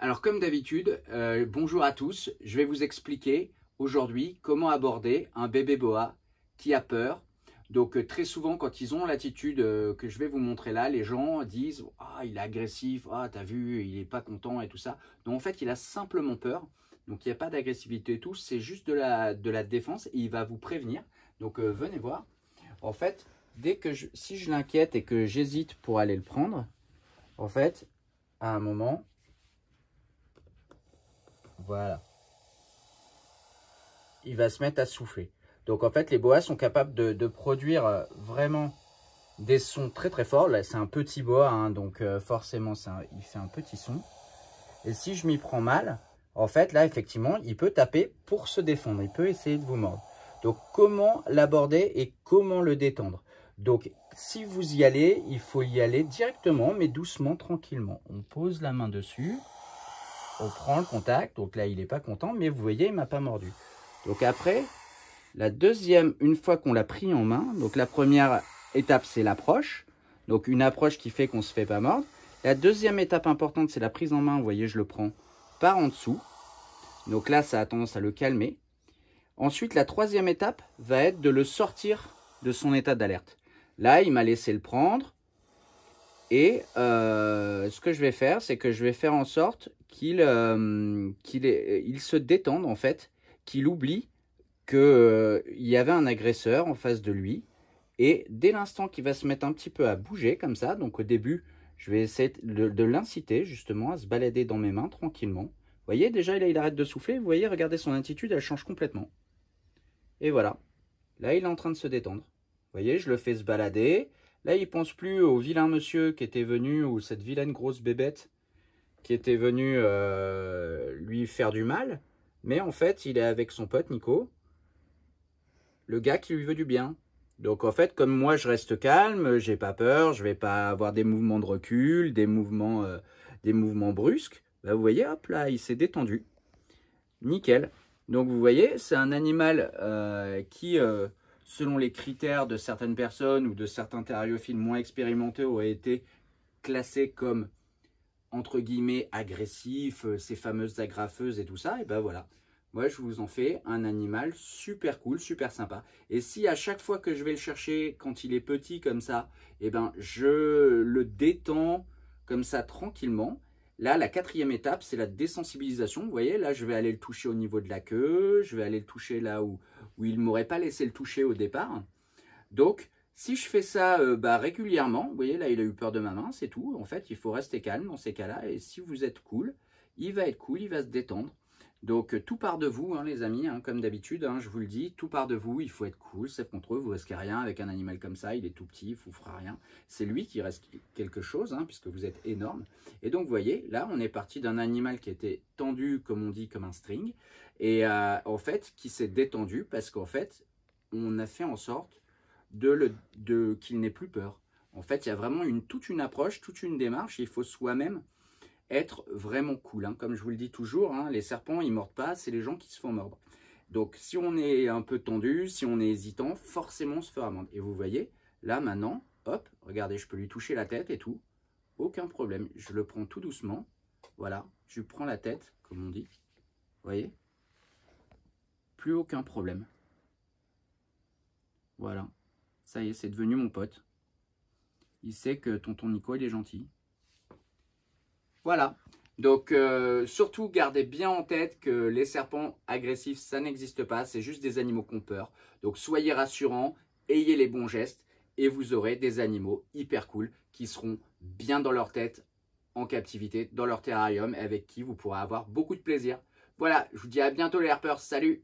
Alors comme d'habitude, bonjour à tous, je vais vous expliquer aujourd'hui comment aborder un bébé boa qui a peur. Donc très souvent quand ils ont l'attitude que je vais vous montrer là, les gens disent « Ah, il est agressif, ah, t'as vu, il n'est pas content et tout ça ». Donc en fait, il a simplement peur, donc il n'y a pas d'agressivité et tout, c'est juste de la défense et il va vous prévenir. Donc venez voir. En fait, si je l'inquiète et que j'hésite pour aller le prendre, en fait, à un moment... Voilà. Il va se mettre à souffler. Donc en fait, les boas sont capables de produire vraiment des sons très très forts. Là, c'est un petit boa, hein, donc forcément, il fait un petit son. Et si je m'y prends mal, en fait, là, effectivement, il peut taper pour se défendre. Il peut essayer de vous mordre. Donc, comment l'aborder et comment le détendre? Donc, si vous y allez, il faut y aller directement, mais doucement, tranquillement. On pose la main dessus. On prend le contact, donc là il n'est pas content, mais vous voyez, il ne m'a pas mordu. Donc après, la deuxième, une fois qu'on l'a pris en main, donc la première étape c'est l'approche, donc une approche qui fait qu'on ne se fait pas mordre. La deuxième étape importante c'est la prise en main, vous voyez je le prends par en dessous, donc là ça a tendance à le calmer. Ensuite la troisième étape va être de le sortir de son état d'alerte. Là il m'a laissé le prendre. Et ce que je vais faire, c'est que je vais faire en sorte qu'il se détende, en fait, qu'il oublie qu'il y avait un agresseur en face de lui. Et dès l'instant qu'il va se mettre un petit peu à bouger comme ça, donc au début, je vais essayer de l'inciter justement à se balader dans mes mains tranquillement. Vous voyez, déjà, il arrête de souffler. Vous voyez, regardez son attitude, elle change complètement. Et voilà. Là, il est en train de se détendre. Vous voyez, je le fais se balader. Là, il ne pense plus au vilain monsieur qui était venu, ou cette vilaine grosse bébête qui était venue lui faire du mal. Mais en fait, il est avec son pote Nico, le gars qui lui veut du bien. Donc en fait, comme moi, je reste calme, j'ai pas peur, je vais pas avoir des mouvements de recul, des mouvements brusques. Bah, vous voyez, hop là, il s'est détendu. Nickel. Donc vous voyez, c'est un animal qui... selon les critères de certaines personnes ou de certains thériophiles moins expérimentés, aurait été classé comme, entre guillemets, agressif, ces fameuses agrafeuses et tout ça, et ben voilà. Moi, je vous en fais un animal super cool, super sympa. Et si à chaque fois que je vais le chercher, quand il est petit comme ça, et ben je le détends comme ça tranquillement. Là, la quatrième étape, c'est la désensibilisation. Vous voyez, là, je vais aller le toucher au niveau de la queue. Je vais aller le toucher là où il ne m'aurait pas laissé le toucher au départ. Donc, si je fais ça régulièrement, vous voyez, là, il a eu peur de ma main, c'est tout. En fait, il faut rester calme dans ces cas-là. Et si vous êtes cool, il va être cool, il va se détendre. Donc, tout part de vous, hein, les amis, hein, comme d'habitude, hein, je vous le dis, tout part de vous, il faut être cool, c'est contre eux, vous ne risquez rien avec un animal comme ça, il est tout petit, il ne vous fera rien. C'est lui qui reste quelque chose, hein, puisque vous êtes énorme. Et donc, vous voyez, là, on est parti d'un animal qui était tendu, comme on dit, comme un string, et en fait, qui s'est détendu, parce qu'en fait, on a fait en sorte qu'il n'ait plus peur. En fait, il y a vraiment toute une approche, toute une démarche, il faut soi-même être vraiment cool, hein. Comme je vous le dis toujours, hein, les serpents ils mordent pas, c'est les gens qui se font mordre. Donc si on est un peu tendu, si on est hésitant, forcément on se fera mordre. Et vous voyez, là maintenant, hop, regardez, je peux lui toucher la tête et tout, aucun problème. Je le prends tout doucement, voilà, je lui prends la tête, comme on dit, vous voyez, plus aucun problème. Voilà, ça y est, c'est devenu mon pote. Il sait que tonton Nico il est gentil. Voilà, donc surtout gardez bien en tête que les serpents agressifs, ça n'existe pas, c'est juste des animaux qui ont peur. Donc soyez rassurants, ayez les bons gestes et vous aurez des animaux hyper cool qui seront bien dans leur tête, en captivité, dans leur terrarium, avec qui vous pourrez avoir beaucoup de plaisir. Voilà, je vous dis à bientôt les herpeurs, salut!